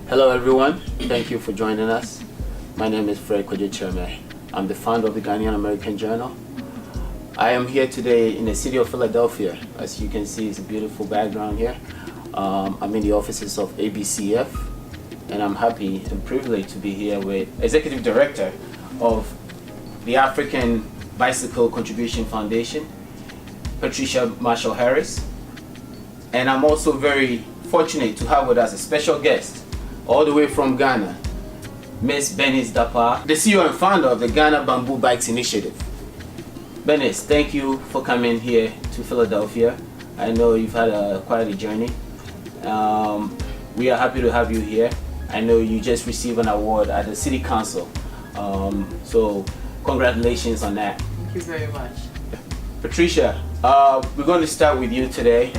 Hello everyone, thank you for joining us. My name is Fred Kwajucheme. I'm the founder of the Ghanaian American Journal. I am here today in the city of Philadelphia. As you can see, it's a beautiful background here. I'm in the offices of ABCF, and I'm happy and privileged to be here with Executive Director of the African Bicycle Contribution Foundation, Patricia Marshall Harris. And I'm also very fortunate to have with us a special guest all the way from Ghana, Miss Bernice Dapaah, the CEO and founder of the Ghana Bamboo Bikes Initiative. Bernice, thank you for coming here to Philadelphia. I know you've had quite a journey. We are happy to have you here. I know you just received an award at the City Council, so congratulations on that. Thank you very much. Patricia, we're going to start with you today.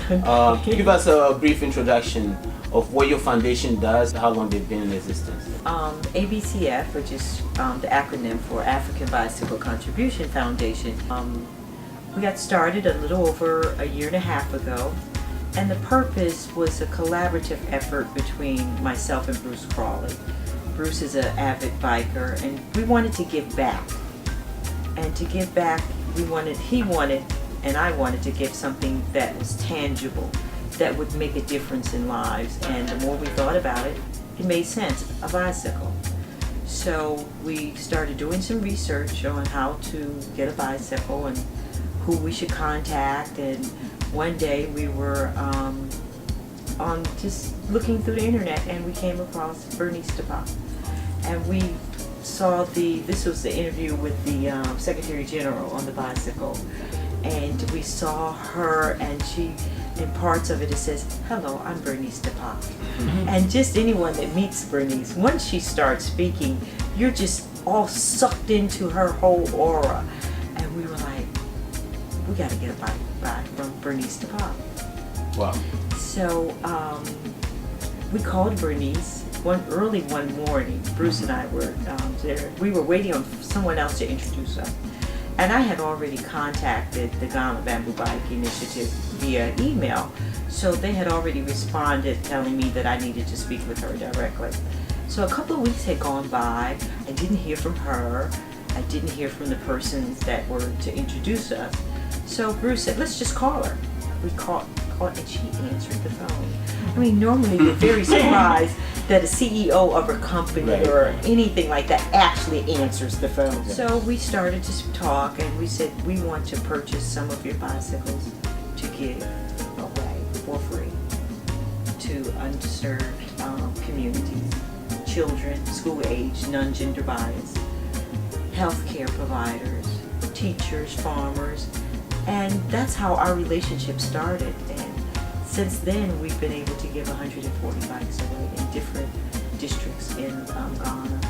Give us a brief introduction of what your foundation does, how long they've been in existence. ABCF, which is the acronym for African Bicycle Contribution Foundation. We got started a little over a year and a half ago, and the purpose was a collaborative effort between myself and Bruce Crawley. Bruce is an avid biker, and we wanted to give back. And to give back, he wanted, and I wanted to give something that was tangible, that would make a difference in lives. And the more we thought about it, it made sense, a bicycle. So we started doing some research on how to get a bicycle and who we should contact. And one day we were on just looking through the internet, and we came across Bernice Dapaah. And we saw this was the interview with the Secretary General on the bicycle. And we saw her, and in parts of it says, "Hello, I'm Bernice Dapaah." And just anyone that meets Bernice, once she starts speaking, you're just all sucked into her whole aura. And we were like, we got to get a bike from Bernice Dapaah. Wow. So we called Bernice one morning. Bruce and I were there. We were waiting on someone else to introduce us. And I had already contacted the Ghana Bamboo Bike Initiative via email, so they had already responded telling me that I needed to speak with her directly. So a couple of weeks had gone by. I didn't hear from her. I didn't hear from the persons that were to introduce us. So Bruce said, let's just call her. We called, and she answered the phone. I mean, normally we're very surprised that a CEO of a company or anything like that actually answers the phone. So we started to talk, and we said, we want to purchase some of your bicycles to give away for free to underserved communities, children, school age, non-gender bias, healthcare providers, teachers, farmers, and that's how our relationship started. And since then, we've been able to give 140 bikes away in different districts in Ghana.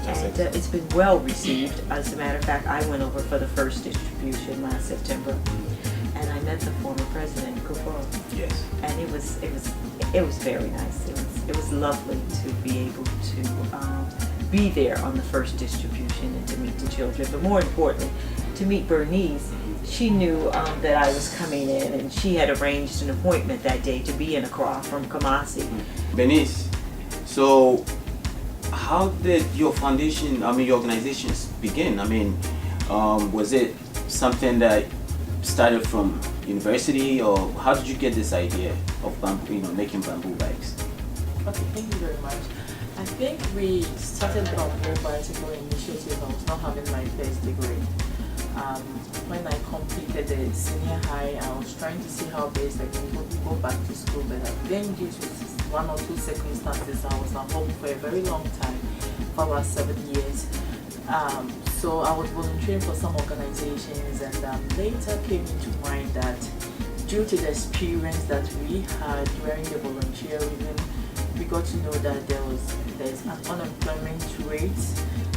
And it's been well received. As a matter of fact, I went over for the first distribution last September, and I met the former president, Kufuor. Yes. And it was very nice. It was lovely to be able to be there on the first distribution and to meet the children. But more importantly, to meet Bernice. She knew that I was coming in, and she had arranged an appointment that day to be in Accra from Kumasi. Bernice, so how did your foundation, your organizations begin? Was it something that started from university, or how did you get this idea of making bamboo bikes? Okay, thank you very much. I think we started Bamboo Bicycle Initiative. I was not having my first degree. When I completed the senior high, I was trying to see how best I can go back to school, but then due to one or two circumstances, I was at home for a very long time, for about 7 years. So I was volunteering for some organizations, and later came into mind that due to the experience that we had during the volunteerism, we got to know that there's an unemployment rate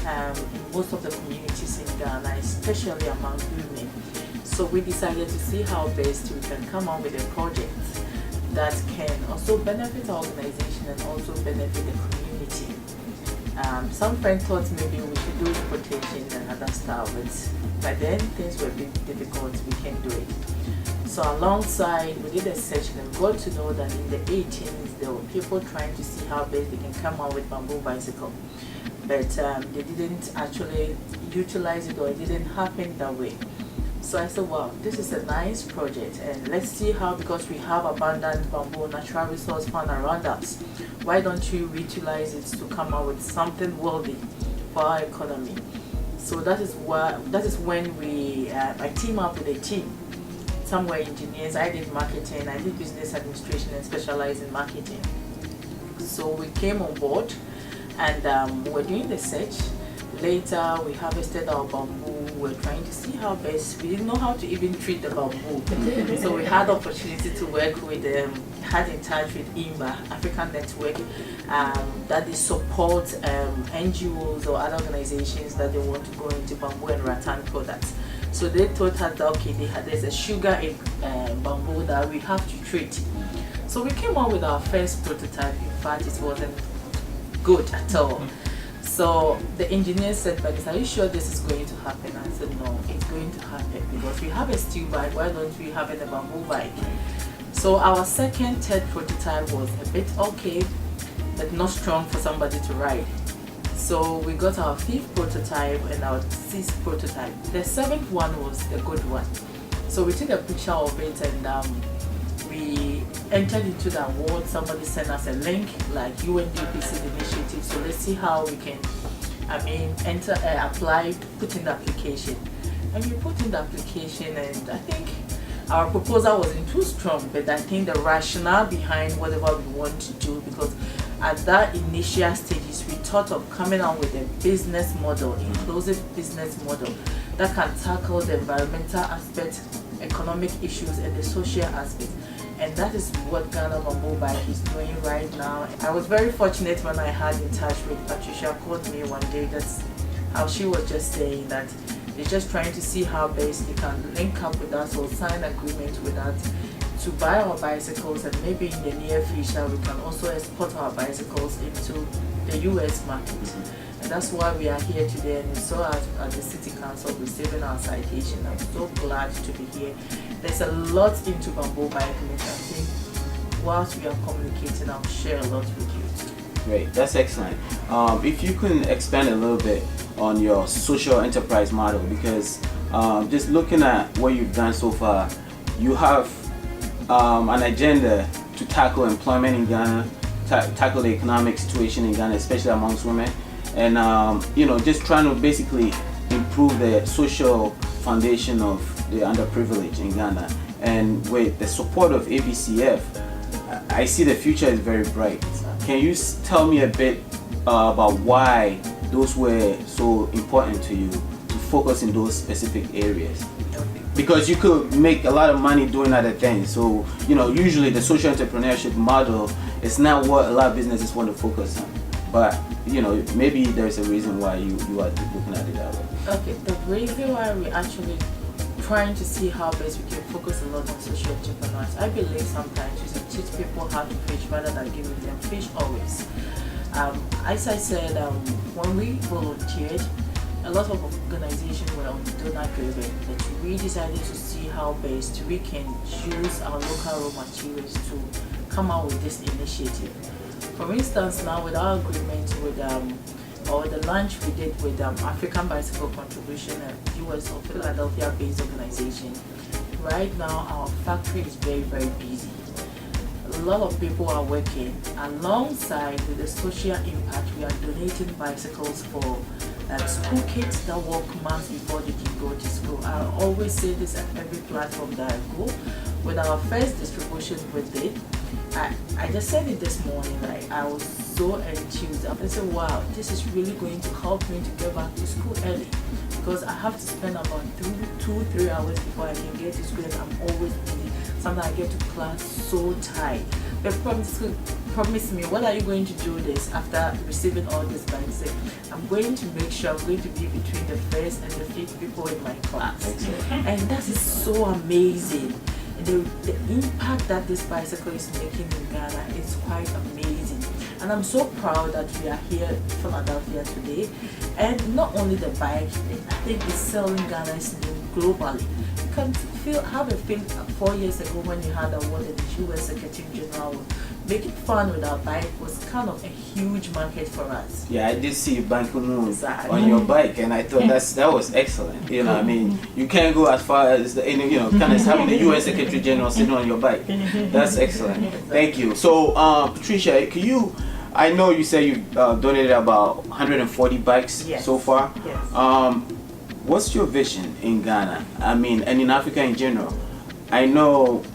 in most of the communities in Ghana, especially among women. So we decided to see how best we can come up with a project that can also benefit our organization and also benefit the community. Some friends thought maybe we should do quotations and other stuff, but then things were a bit difficult, we can't do it. So alongside, we did a search and got to know that in the 18s there were people trying to see how best they can come out with bamboo bicycle, but they didn't actually utilize it, or it didn't happen that way. So I said, wow, this is a nice project, and let's see how, because we have abundant bamboo natural resource found around us, why don't you utilize it to come out with something worthy for our economy? So that is when we I team up with a team. Some were engineers, I did marketing, I did business administration and specialized in marketing. So we came on board and we're doing the search. Later we harvested our bamboo. We're trying to see how best, we didn't know how to even treat the bamboo. So we had the opportunity to work with had in touch with IMBA, African Network, that they support NGOs or other organizations that they want to go into bamboo and rattan products. So they told us that okay, there's a sugar in bamboo that we have to treat. So we came out with our first prototype. In fact, it wasn't good at all. So the engineer said, "But are you sure this is going to happen?" I said, "No, it's going to happen because we have a steel bike. Why don't we have a bamboo bike?" So our third prototype was a bit okay, but not strong for somebody to ride. So we got our fifth prototype and our sixth prototype. The seventh one was the good one. So we took a picture of it and we entered into the award. Somebody sent us a link, like UNDPC initiative. So let's see how we can, apply, put in the application. And we put in the application, and I think our proposal wasn't too strong, but I think the rationale behind whatever we want to do, because at that initial stages, we thought of coming out with a business model, inclusive business model that can tackle the environmental aspect, economic issues, and the social aspect. And that is what Ghana Bamboo Bike is doing right now. I was very fortunate when I had in touch with Patricia, called me one day. That's how she was just saying that they're just trying to see how best they can link up with us or sign agreement with us to buy our bicycles, and maybe in the near future we can also export our bicycles into the US market. And that's why we are here today, and we saw at the City Council receiving our citation. I'm so glad to be here. There's a lot into bamboo biking. I think whilst we are communicating, I'll share a lot with you. Great, that's excellent. If you can expand a little bit on your social enterprise model, because just looking at what you've done so far, you have an agenda to tackle employment in Ghana, tackle the economic situation in Ghana, especially amongst women, and just trying to basically improve the social foundation of the underprivileged in Ghana. And with the support of ABCF, I see the future is very bright. Can you tell me a bit about why those were so important to you to focus in those specific areas? Because you could make a lot of money doing other things. So, usually the social entrepreneurship model is not what a lot of businesses want to focus on. But, maybe there's a reason why you are looking at it that way. Okay, the reason why we're actually trying to see how best we can focus a lot on social entrepreneurs, I believe sometimes we should teach people how to fish rather than giving them fish always. As I said, when we volunteered, a lot of organizations were on donor driven, but we decided to see how best we can use our local raw materials to come out with this initiative. For instance, now with our agreement with or the launch we did with African Bicycle Contribution, a US or Philadelphia based organization, right now our factory is very, very busy. A lot of people are working. Alongside with the social impact, we are donating bicycles for school kids that walk months before they can go to school. I always say this at every platform that I go. With our first distribution with it, I just said it this morning, I was so enthused. I said, wow, this is really going to help me to get back to school early, because I have to spend about 2-3 hours before I can get to school, and I'm always busy. Sometimes I get to class so tired. But promise me, what are you going to do this after receiving all this by say, I'm going to make sure I'm going to be between the first and the fifth people in my class. And that is so amazing. The impact that this bicycle is making in Ghana is quite amazing. And I'm so proud that we are here in Philadelphia today. And not only the bike, I think it's selling Ghana's name globally, can have a feel 4 years ago when you had awarded the U.S. Secretary General. Making fun with our bike was kind of a huge market for us. Yeah, I did see Banku Moon Exactly. on your bike, and I thought that was excellent. You know, I mean, you can't go as far as kind of having the U.S. Secretary General sitting on your bike. That's excellent. Thank you. So, Patricia, I know you said you donated about 140 bikes Yes. so far. Yes. What's your vision in Ghana? I mean, and in Africa in general? I know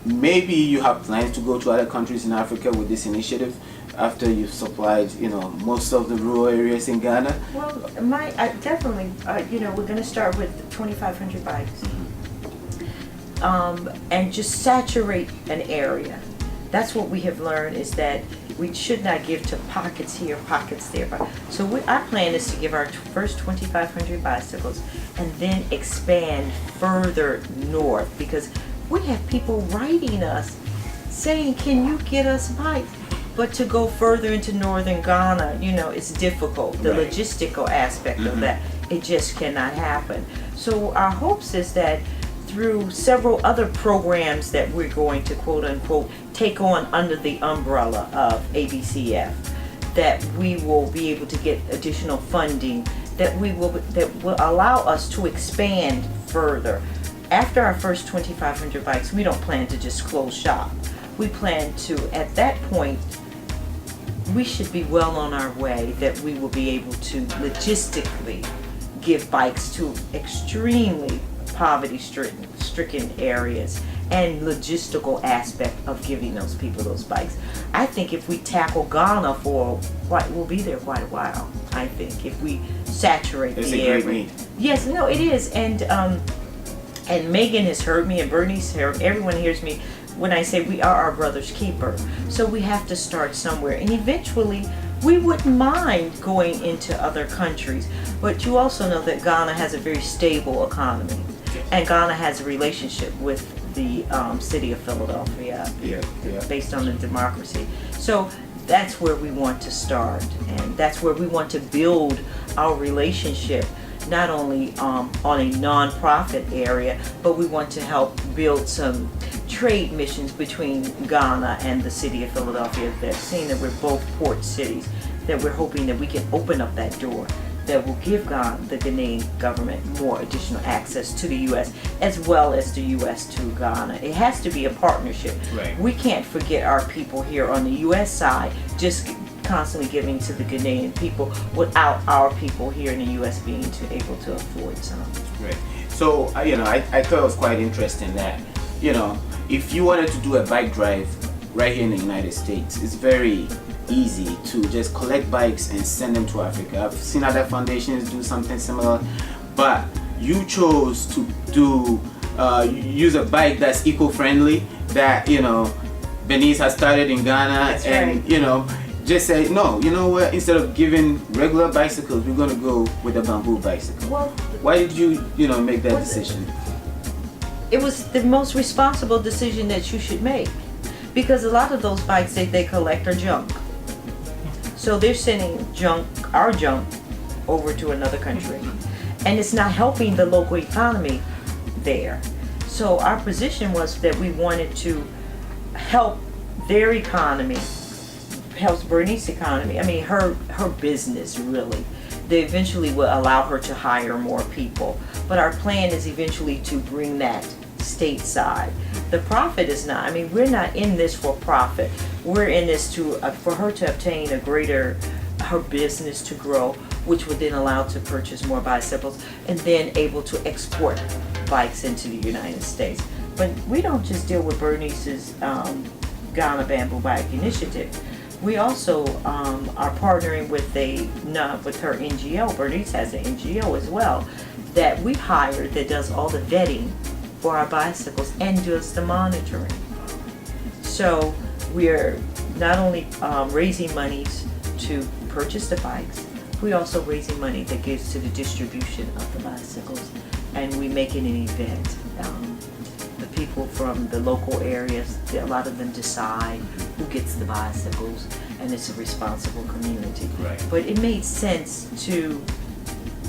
maybe you have plans to go to other countries in Africa with this initiative after you've supplied, most of the rural areas in Ghana. Well, definitely, we're going to start with 2,500 bikes, and just saturate an area. That's what we have learned, is that we should not give to pockets here, pockets there. So our plan is to give our first 2,500 bicycles and then expand further north, because we have people writing us saying, can you get us bikes? But to go further into northern Ghana, it's difficult. The Right. logistical aspect of that, it just cannot happen. So our hopes is that through several other programs that we're going to quote unquote take on under the umbrella of ABCF, that we will be able to get additional funding that will allow us to expand further. After our first 2,500 bikes, we don't plan to just close shop. We plan to, at that point, we should be well on our way that we will be able to logistically give bikes to extremely poverty-stricken areas, and logistical aspect of giving those people those bikes. I think if we tackle Ghana we'll be there quite a while. I think if we saturate It's the a great area. need. Yes, no, it is, and Megan has heard me, and Bernice heard. Everyone hears me when I say we are our brother's keeper. So we have to start somewhere, and eventually we wouldn't mind going into other countries. But you also know that Ghana has a very stable economy, and Ghana has a relationship with the city of Philadelphia, Yeah. based on the democracy. So that's where we want to start, and that's where we want to build our relationship, not only on a non-profit area, but we want to help build some trade missions between Ghana and the city of Philadelphia. That seeing that we're both port cities, that we're hoping that we can open up that door that will give the Ghanaian government more additional access to the U.S. as well as the U.S. to Ghana. It has to be a partnership. Right. We can't forget our people here on the U.S. side, just constantly giving to the Ghanaian people without our people here in the U.S. being able to afford some. Right. So, I thought it was quite interesting that, if you wanted to do a bike drive right here in the United States, it's very easy to just collect bikes and send them to Africa. I've seen other foundations do something similar, but you chose to use a bike that's eco-friendly, that Benice has started in Ghana. That's and right. just say, no, you know what, instead of giving regular bicycles, we're going to go with a bamboo bicycle. Well, Why did you make that decision? it was the most responsible decision that you should make, because a lot of those bikes they collect are junk. So they're sending our junk over to another country, and it's not helping the local economy there. So our position was that we wanted to help their economy, helps Bernice's economy. I mean, her business really. They eventually will allow her to hire more people, but our plan is eventually to bring that stateside. The profit is not. I mean, we're not in this for profit. We're in this for her to obtain her business to grow, which would then allow to purchase more bicycles and then able to export bikes into the United States. But we don't just deal with Bernice's Ghana Bamboo Bike Initiative. We also are partnering with her NGO. Bernice has an NGO as well that we hired that does all the vetting for our bicycles and does the monitoring. So we're not only raising monies to purchase the bikes, we're also raising money that gives to the distribution of the bicycles, and we make it an event. The people from the local areas, a lot of them decide who gets the bicycles, and it's a responsible community. Right. But it made sense to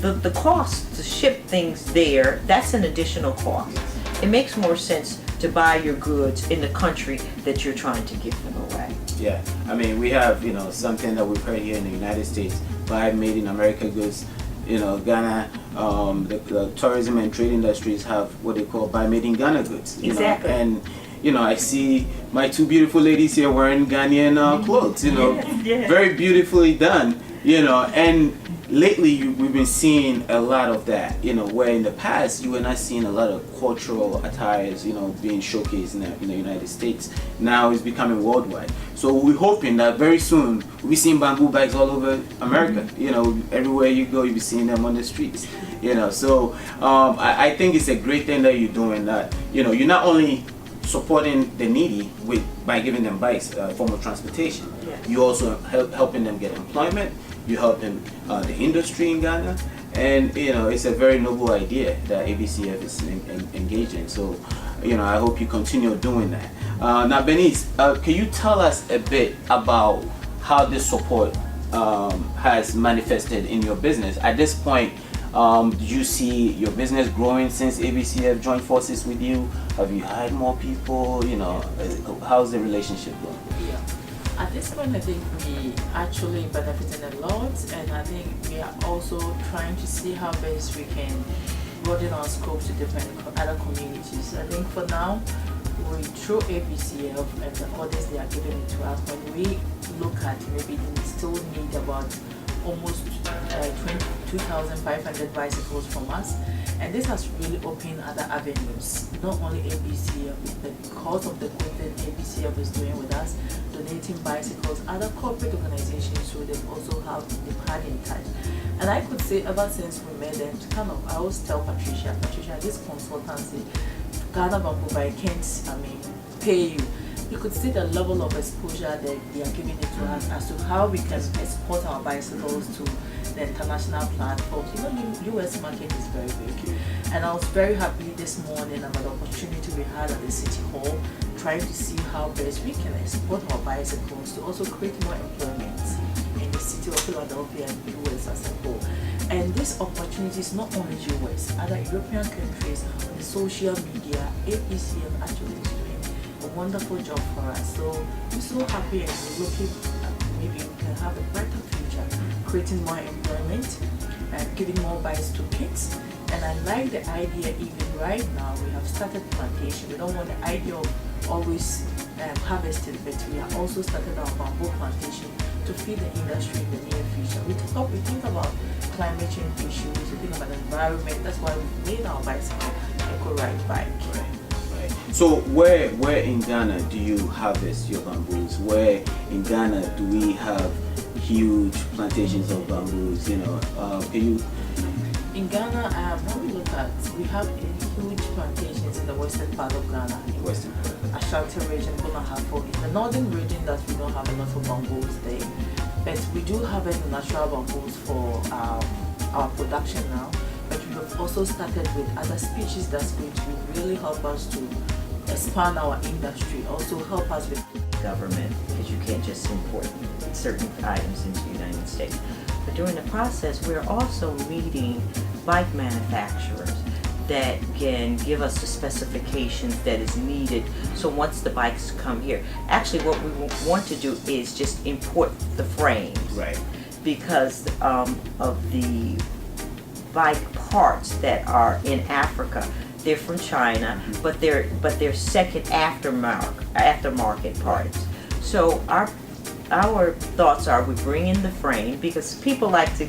the cost to ship things there. That's an additional cost. it makes more sense to buy your goods in the country that you're trying to give them away. Yeah, I mean, we have, something that we've heard here in the United States, buy made in America goods. Ghana, the tourism and trade industries have what they call buy made in Ghana goods. Exactly. And, I see my two beautiful ladies here wearing Ghanaian clothes, Yeah. very beautifully done, and lately we've been seeing a lot of that, where in the past you were not seeing a lot of cultural attires, being showcased in the United States. Now it's becoming worldwide. So we're hoping that very soon we'll be seeing bamboo bags all over America. Everywhere you go, you'll be seeing them on the streets. So I think it's a great thing that you're doing. That you're not only supporting the needy by giving them bikes, form of transportation. Yes. You also helping them get employment. You help them the industry in Ghana, and it's a very noble idea that ABCF is engaged in. So I hope you continue doing that. Now, Bernice, can you tell us a bit about how this support has manifested in your business? At this point, did you see your business growing since ABCF joined forces with you? Have you hired more people? How's the relationship going? Yeah. At this point, I think we actually benefiting a lot, and I think we are also trying to see how best we can broaden our scope to different other communities. I think for now, through ABCF and the orders they are giving it to us, when we look at maybe we still need about almost 22,500 bicycles from us, and this has really opened other avenues, not only ABCF, but because of the good that ABCF is doing with us, donating bicycles, other corporate organizations who they also have had in touch. And I could say ever since we met them, I always tell Patricia, this consultancy, Ghana Bamboo Bike can't, pay you. You could see the level of exposure that they are giving it to us as to how we can export our bicycles to the international platforms. US market is very big. And I was very happy this morning about the opportunity we had at the City Hall, trying to see how best we can export our bicycles to also create more employment in the city of Philadelphia and US as a whole. And this opportunity is not only US, other European countries on the social media. ABCF actually is doing a wonderful job for us. So we're so happy, and we're looking at maybe we can have a brighter future, creating more employment and giving more bikes to kids. And I like the idea, even right now we have started plantation. We don't want the idea of always harvesting, but we are also started our bamboo plantation to feed the industry in the near future. We think about climate change issues, we think about the environment. That's why we made our bicycle eco-ride bike. Right. So where in Ghana do you harvest your bamboos? Where in Ghana do we have huge plantations of bamboos? In Ghana, when we look at, we have huge plantations in the western part of Ghana. In Western part. Ashanti region, Bonahafo. In the northern region, that we don't have a lot of bamboos there. But we do have the natural bamboos for our production now. But we have also started with other species that's going to really help us to expand our industry, also help us with Government, because you can't just import certain items into the United States. But during the process, we're also meeting bike manufacturers that can give us the specifications that is needed. So once the bikes come here, actually what we want to do is just import the frames. Right. Because of the bike parts that are in Africa. They're from China, but they're second aftermarket parts. So our thoughts are we bring in the frame because people like to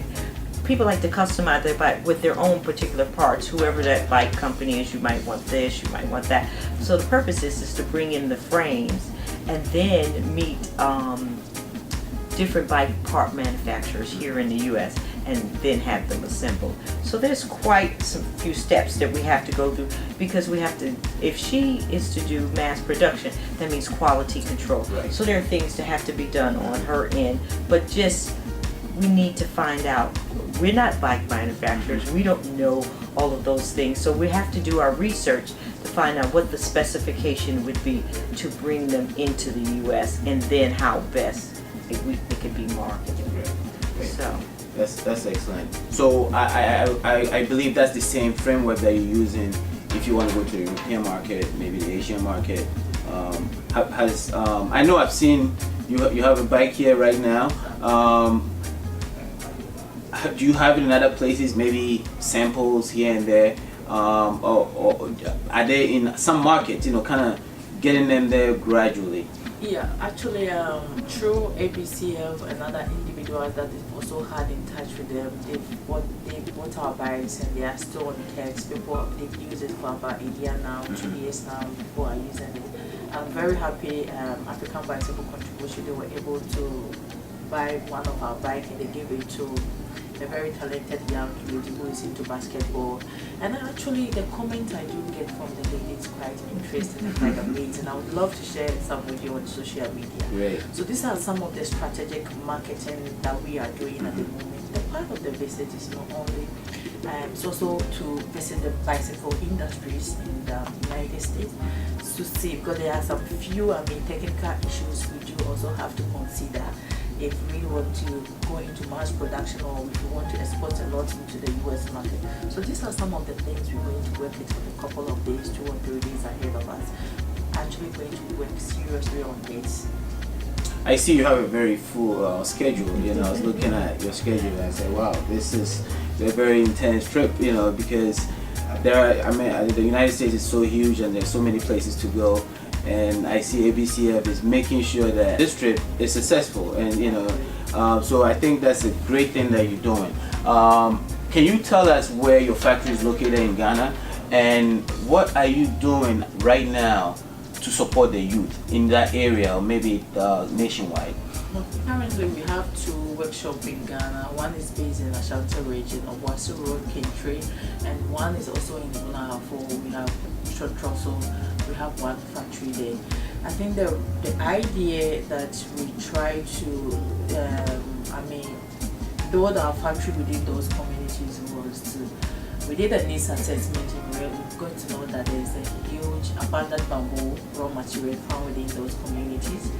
customize their bike with their own particular parts. Whoever that bike company is, you might want this, you might want that. So the purpose is to bring in the frames and then meet different bike part manufacturers here in the U.S. and then have them assembled. So there's quite some few steps that we have to go through because we have to, if she is to do mass production, that means quality control. Right. So there are things that have to be done on her end, but just we need to find out. We're not bike manufacturers. We don't know all of those things. So we have to do our research to find out what the specification would be to bring them into the U.S. and then how best it could be marketed. Right. So That's excellent. So I believe that's the same framework that you're using if if you want to go to the European market, maybe the Asian market. I know I've seen you have a bike here right now. Do you have it in other places, maybe samples here and there, or are they in some markets, kind of getting them there gradually? Yeah, actually, through ABCF and other individuals that we've also had in touch with them, they bought our bikes and they are still on text. People, they've used it for about a year now, 2 years now, people are using it. I'm very happy African Bicycle Contribution, they were able to buy one of our bikes and they gave it to a very talented young lady who is into basketball. And actually the comment I do get from the lady is quite interesting and quite amazing. I would love to share some with you on social media. Great. So these are some of the strategic marketing that we are doing at the moment. The part of the visit is not only it's also to visit the bicycle industries in the United States to see, because there are some few technical issues we do also have to consider if we want to go into mass production or if we want to export a lot into the US market. So these are some of the things we're going to work with for a couple of days, 2 or 3 days ahead of us. Actually going to work seriously on this. I see you have a very full schedule. I was looking at your schedule and I said, wow, this is a very intense trip, because the United States is so huge and there's so many places to go. And I see ABCF is making sure that this trip is successful, and so I think that's a great thing that you're doing. Can you tell us where your factory is located in Ghana, and what are you doing right now to support the youth in that area, or maybe nationwide? Well, currently we have 2 workshops in Ghana. One is based in Ashanti region of Wasu Road, Kintry, and one is also in Bunahafo. We have Shotroso. We have one factory there. I think the idea that we try to build our factory within those communities was we did a needs assessment where we got to know that there's a huge abundant bamboo raw material found within those communities,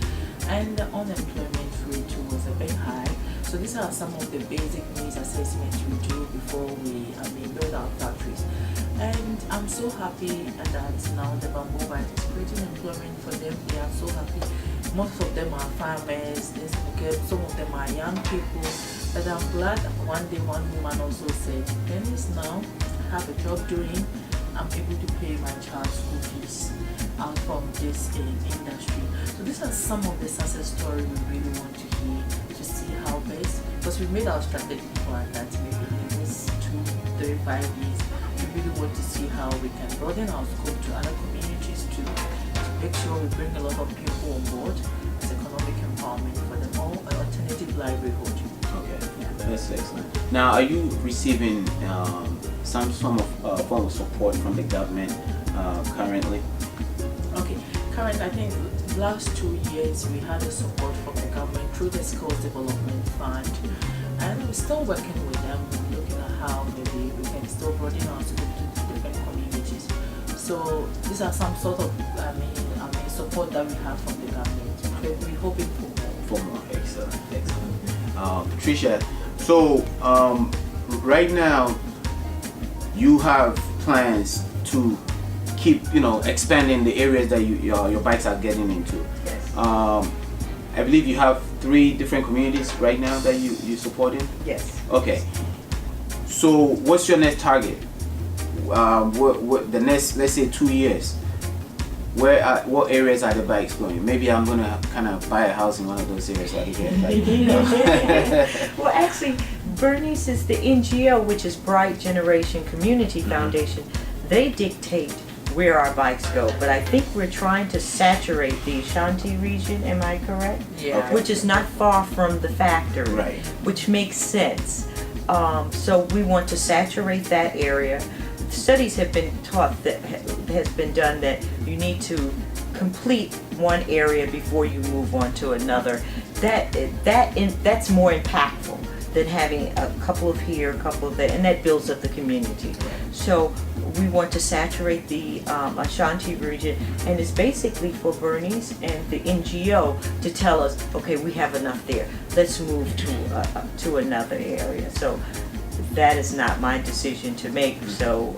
and the unemployment rate was a bit high. So these are some of the basic needs assessments we do before we build our factories. And I'm so happy that now the bamboo bite is creating employment for them. They are so happy. Most of them are farmers, some of them are young people. But I'm glad one day one woman also said, Dennis, now I have a job doing, I'm able to pay my child's school fees out from this industry. So these are some of the success stories we really want to hear, to see how best, because we made our strategic plan that maybe in this 2, 3, 5 years, we really want to see how we can broaden our scope to other communities to make sure we bring a lot of people on board as economic empowerment for them all, an alternative livelihood. Okay, that's excellent. Now, are you receiving some form of support from the government currently? Okay, currently I think last 2 years we had a support from the government through the Skills Development Fund, and we're still working with them, looking at how maybe we can still broaden our scope to different communities. So these are some sort of support that we have from the government. But we're hoping for more. Excellent. Patricia, so right now you have plans to keep expanding the areas that your bikes are getting into. Yes. I believe you have 3 different communities right now that you're supporting? Yes. Okay. So what's your next target? What the next, let's say 2 years? What areas are the bikes going? Maybe I'm gonna kind of buy a house in one of those areas so I can get Well, actually, Bernice is the NGO, which is Bright Generation Community Foundation. They dictate where our bikes go, but I think we're trying to saturate the Ashanti region, am I correct? Yeah. Okay. Which is not far from the factory, Right. which makes sense. So we want to saturate that area. Studies have been taught that has been done that you need to complete one area before you move on to another. That's more impactful than having a couple of here, a couple of there, and that builds up the community. So we want to saturate the Ashanti region, and it's basically for Bernice and the NGO to tell us, okay, we have enough there. Let's move to another area. So that is not my decision to make. So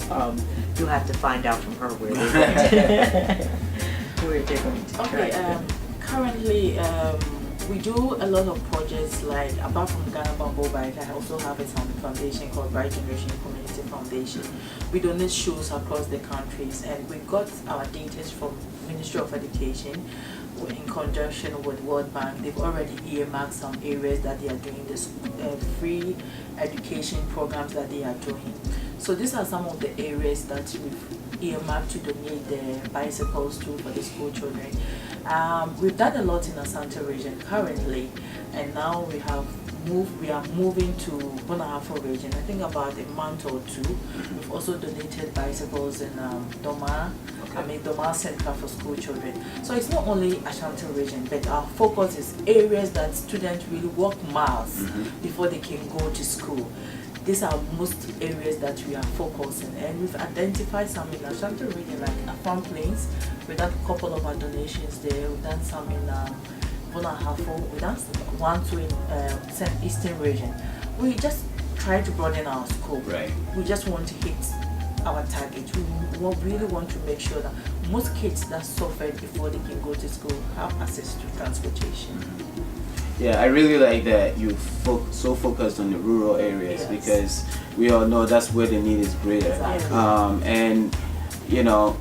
you'll have to find out from her where they're going to Okay, currently we do a lot of projects, like apart from Ghana Bamboo Bike, I also have a foundation called Bright Generation Community Foundation. We donate shoes across the countries, and we got our data from Ministry of Education in conjunction with World Bank. They've already earmarked some areas that they are doing this free education programs that they are doing. So these are some of the areas that we've earmarked to donate the bicycles to for the school children. We've done a lot in Asante region currently, and now we are moving to Bonahafo region. I think about a month or two. We've also donated bicycles in Doma, Doma Center for school children. So it's not only Ashanti region, but our focus is areas that students really walk miles before they can go to school. These are most areas that we are focusing, and we've identified some in Ashanti region, like Afan Plains. We've done a couple of our donations there. We've done some in Bonahafo. We've done one too in Central Eastern region. We just try to broaden our scope. Right. We just want to hit our target. We really want to make sure that most kids that suffered before they can go to school have access to transportation. Yeah, I really like that you so focused on the rural areas, because we all know that's where the need is greater. Exactly. And you know,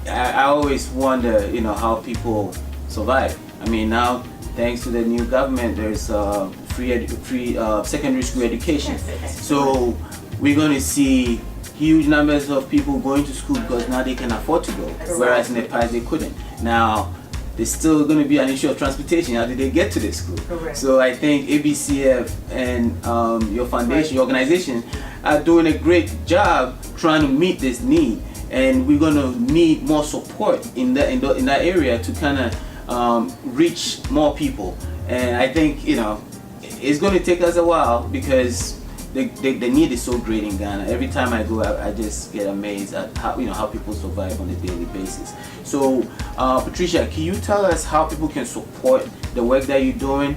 I always wonder, you know, how people survive. I mean, now thanks to the new government, there's free secondary school education. So we're going to see huge numbers of people going to school because now they can afford to go, whereas in the past they couldn't. Now there's still going to be an issue of transportation. How did they get to the school? Correct. So I think ABCF and your foundation, your organization, are doing a great job trying to meet this need, and we're going to need more support in that area to kind of reach more people. And I think, you know, it's going to take us a while because the need is so great in Ghana. Every time I go, I just get amazed at how people survive on a daily basis. So, Patricia, can you tell us how people can support the work that you're doing?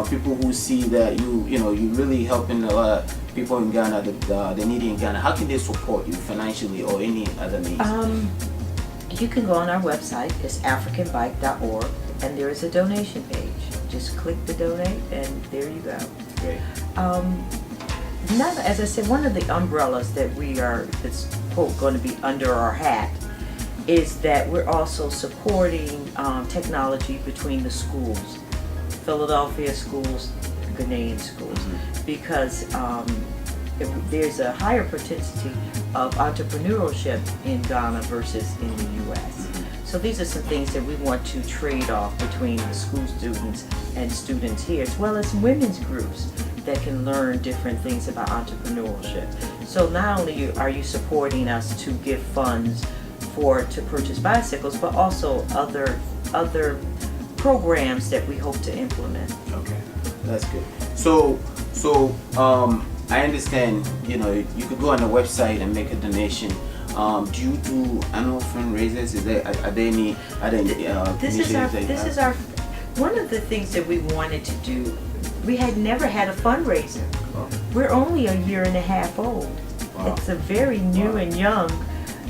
People who see that you're really helping a lot of people in Ghana, the needy in Ghana. How can they support you financially or any other means? You can go on our website. It's africanbike.org, and there is a donation page. Just click the donate, and there you go. Great. Now, as I said, one of the umbrellas that's quote going to be under our hat is that we're also supporting technology between the schools, Philadelphia schools, Ghanaian schools, because there's a higher propensity of entrepreneurship in Ghana versus in the U.S. So these are some things that we want to trade off between the school students and students here, as well as women's groups that can learn different things about entrepreneurship. So not only are you supporting us to give funds to purchase bicycles, but also other programs that we hope to implement. Okay, that's good. So I understand, you could go on the website and make a donation. Do you do annual fundraisers? Are there any This is our one of the things that we wanted to do. We had never had a fundraiser. Oh. We're only a year and a half old. Wow. It's a very new and young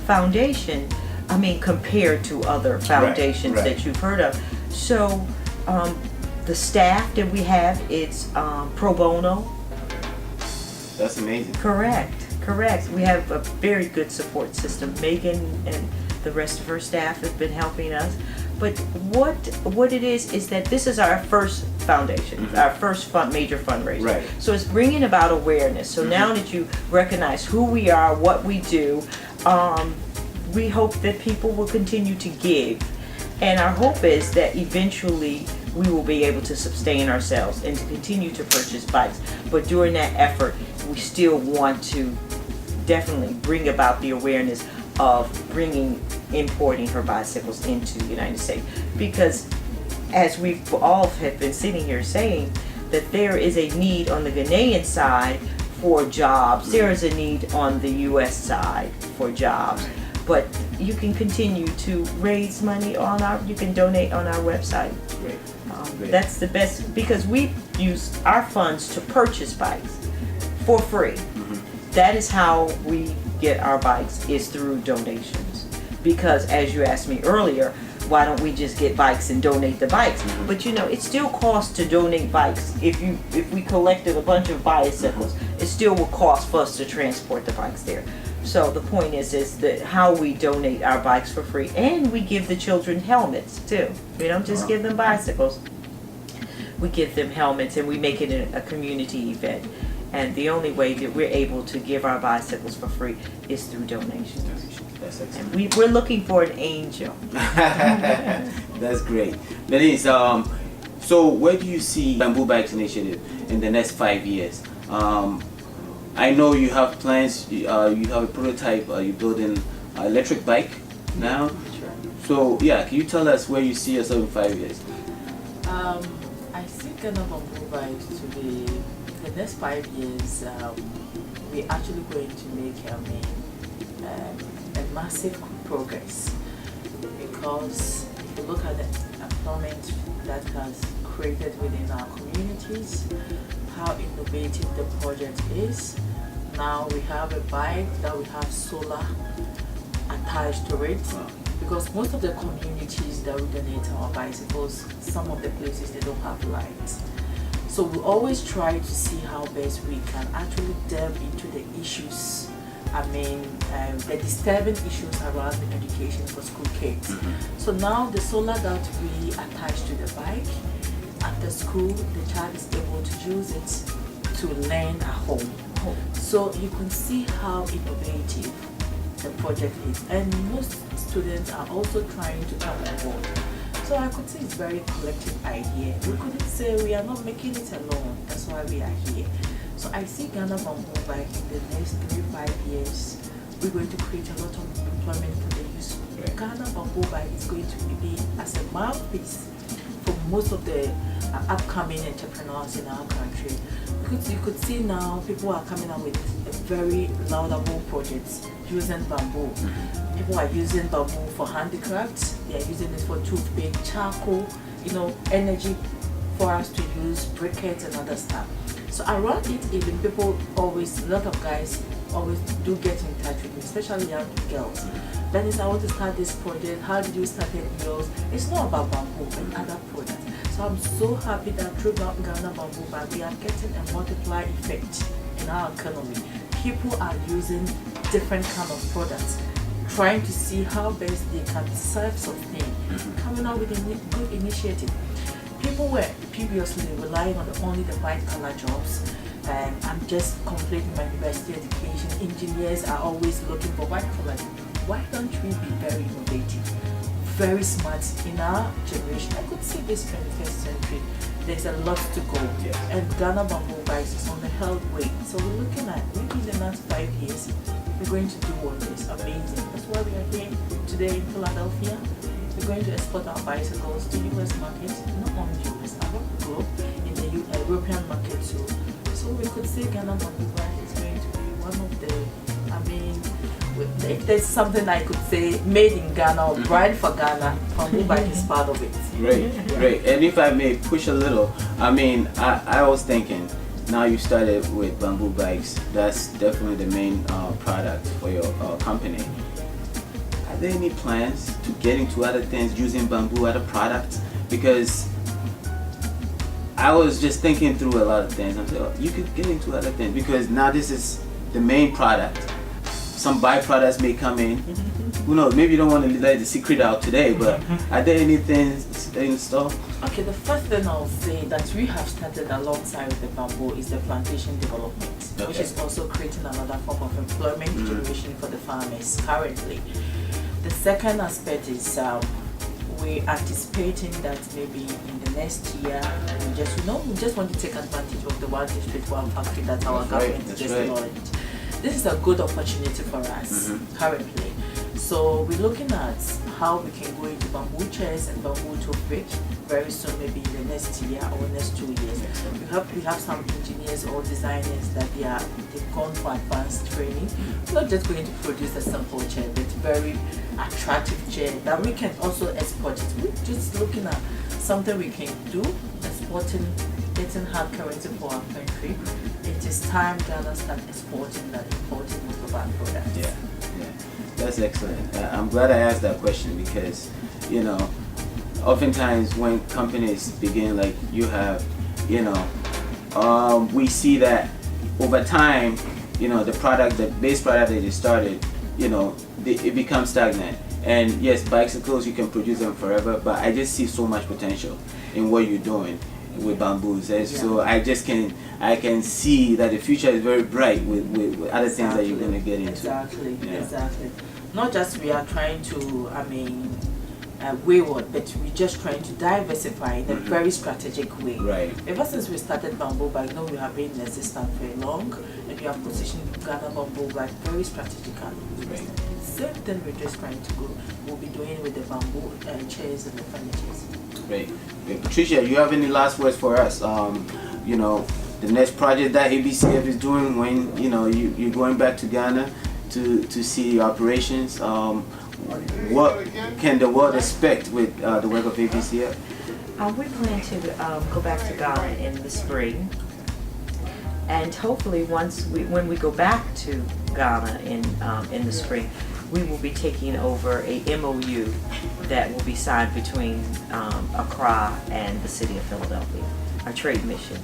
foundation. I mean, compared to other foundations right. that you've heard of. So, the staff that we have, it's pro bono. That's amazing. Correct. We have a very good support system. Megan and the rest of her staff have been helping us. But what it is that this is our first foundation, our first major fundraiser. Right. So it's bringing about awareness. So now that you recognize who we are, what we do, we hope that people will continue to give. And our hope is that eventually we will be able to sustain ourselves and to continue to purchase bikes. But during that effort, we still want to definitely bring about the awareness of importing her bicycles into the United States. Because as we all have been sitting here saying, that there is a need on the Ghanaian side for jobs. There is a need on the U.S. side for jobs. But you can continue to raise money you can donate on our website. Great. That's the best, because we use our funds to purchase bikes for free. That is how we get our bikes, is through donations. Because as you asked me earlier, why don't we just get bikes and donate the bikes? But you know, it still costs to donate bikes. If we collected a bunch of bicycles, it still will cost for us to transport the bikes there. So the point is that how we donate our bikes for free, and we give the children helmets too. We don't just give them bicycles. We give them helmets, and we make it a community event. And the only way that we're able to give our bicycles for free is through donations. That's excellent. And we're looking for an angel. That's great. Denise, so where do you see Bamboo Bikes Initiative in the next 5 years? I know you have plans, you have a prototype, you're building an electric bike now. Sure. So yeah, can you tell us where you see yourself in 5 years? I see Ghana Bamboo Bikes to be, the next 5 years, we're actually going to make a massive progress, because if you look at the employment that has created within our communities, how innovative the project is. Now we have a bike that we have solar attached to it, because most of the communities that we donate our bicycles, some of the places they don't have lights. So we always try to see how best we can actually delve into the issues, the disturbing issues around the education for school kids. So now the solar that we attach to the bike, at the school, the child is able to use it to learn at home. So you can see how innovative the project is, and most students are also trying to come on board. So I could say it's a very collective idea. We couldn't say we are not making it alone. That's why we are here. So I see Ghana Bamboo Bike in the next 3-5 years. We're going to create a lot of employment for the youth. Ghana Bamboo Bike is going to be as a mouthpiece for most of the upcoming entrepreneurs in our country. Because you could see now people are coming out with very laudable projects using bamboo. People are using bamboo for handicrafts. They are using it for toothpick, charcoal, energy for us to use, briquettes and other stuff. So around it, even people always, a lot of guys always do get in touch with me, especially young girls. Dennis, I want to start this project. How did you start yours? It's not about bamboo and other products. So I'm so happy that through Ghana Bamboo Bike, we are getting a multiplier effect in our economy. People are using different kind of products, trying to see how best they can self-sustain, coming out with a good initiative. People were previously relying on only the white-collar jobs. I'm just completing my university education. Engineers are always looking for white-collar jobs. Why don't we be very innovative, very smart in our generation? I could see this 21st century, there's a lot to go. And Ghana Bamboo Bikes is on the health way. So we're looking at maybe in the next 5 years, we're going to do wonders. Amazing. That's why we are here today in Philadelphia. We're going to export our bicycles to US markets, not only US, around the globe, in the European market too. So we could say Ghana Bamboo Bike is going to be one of the, if there's something I could say made in Ghana or brand for Ghana, Bamboo Bike is part of it. Great. And if I may push a little, I was thinking, now you started with bamboo bikes, that's definitely the main product for your company. Are there any plans to get into other things using bamboo, other products? Because I was just thinking through a lot of things. I'm saying, you could get into other things, because now this is the main product. Some byproducts may come in. Who knows? Maybe you don't want to let the secret out today, but are there anything in store? Okay, the first thing I'll say that we have started alongside with the bamboo is the plantation development, which is also creating another form of employment generation for the farmers currently. The second aspect is we're anticipating that maybe in the next year we just want to take advantage of the one district, one factory that our government just launched. This is a good opportunity for us currently. So we're looking at how we can go into bamboo chairs and bamboo toothpick very soon, maybe in the next year or next 2 years. We have some engineers or designers that they've gone for advanced training. We're not just going to produce a simple chair, but very attractive chair that we can also export it. We're just looking at something we can do, exporting getting hard currency for our country. It is time Ghana start exporting than importing most of our products. Yeah, yeah, that's excellent. I'm glad I asked that question because, you know, oftentimes when companies begin, like you have, you know, we see that over time, you know, the base product that they started, you know, it becomes stagnant. And yes, bicycles, you can produce them forever, but I just see so much potential in what you're doing with bamboos. So I can see that the future is very bright with other things that you're going to get into. Exactly, Yeah. exactly. Not just we are trying to, wayward, but we're just trying to diversify in a very strategic way. Right. Ever since we started bamboo bag, now we have been in existence very long, and we have positioned Ghana bamboo bag very strategically. Right. The same thing we're just trying to go. We'll be doing with the bamboo chairs and the furnitures. Great. Patricia, you have any last words for us? You know, the next project that ABCF is doing when, you know, you're going back to Ghana to see operations. What can the world expect with the work of ABCF? We plan to go back to Ghana in the spring, and hopefully when we go back to Ghana in the spring, we will be taking over a MOU that will be signed between Accra and the city of Philadelphia, a trade mission.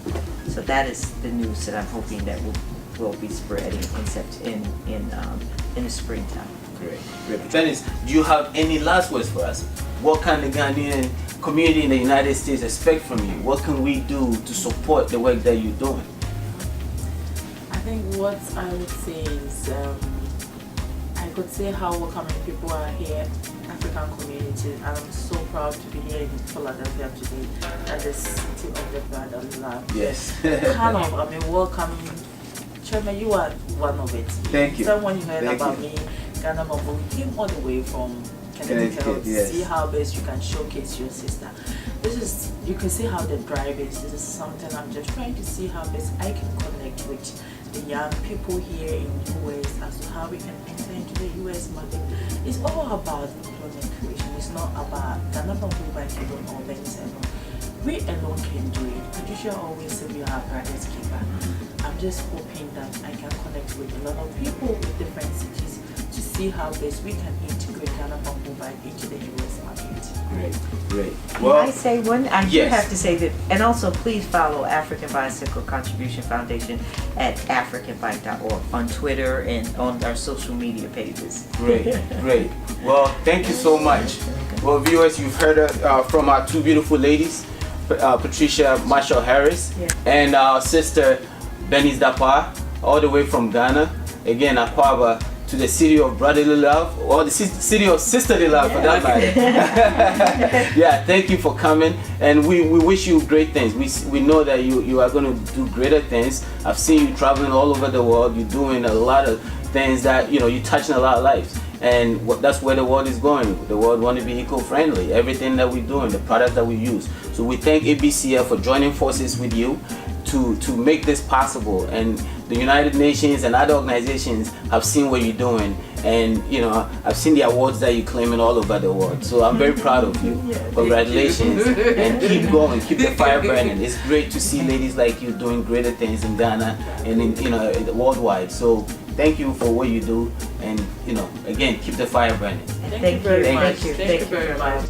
So that is the news that I'm hoping that will be spreading in the springtime. Great. Dennis, do you have any last words for us? What can the Ghanaian community in the United States expect from you? What can we do to support the work that you're doing? I think what I would say is, I could say how welcoming people are here, African community, and I'm so proud to be here in Philadelphia today, at the city of the brotherly love. Yes. Welcoming. Chairman, you are one of it. Thank you. Someone you heard Thank about you. me, Ghana Bamboo, came all the way from Connecticut to yes. see how best you can showcase your sister. You can see how the drive is. This is something I'm just trying to see how best I can connect with the young people here in the US as to how we can enter into the US market. It's all about employment creation. It's not about Ghana Bamboo by alone or Benny's alone. We alone can do it. Patricia always said we are a brother's keeper. I'm just hoping that I can connect with a lot of people with different cities to see how best we can integrate Ghana Bamboo Bag into the US market. Great. Can I say one? I do yes. have to say that, and also please follow African Bicycle Contribution Foundation at africanbike.org on Twitter and on our social media pages. Great. Well, thank you so much. Well, viewers, you've heard from our two beautiful ladies, Patricia Marshall Harris and our sister Benis Dapa, all the way from Ghana. Again, Akwaba, to the city of brotherly love, or the city of sisterly love for that matter. Yeah, thank you for coming, and we wish you great things. We know that you are going to do greater things. I've seen you traveling all over the world. You're doing a lot of things that, you know, you're touching a lot of lives. And that's where the world is going. The world wants to be eco-friendly. Everything that we're doing, the products that we use. So we thank ABCF for joining forces with you to make this possible. And the United Nations and other organizations have seen what you're doing. And, you know, I've seen the awards that you're claiming all over the world. So I'm very proud of you. Congratulations. And keep going. Keep the fire burning. It's great to see ladies like you doing greater things in Ghana and in, you know, worldwide. So thank you for what you do, and, you know, again, keep the fire burning. Thank you very much. Thank you very much.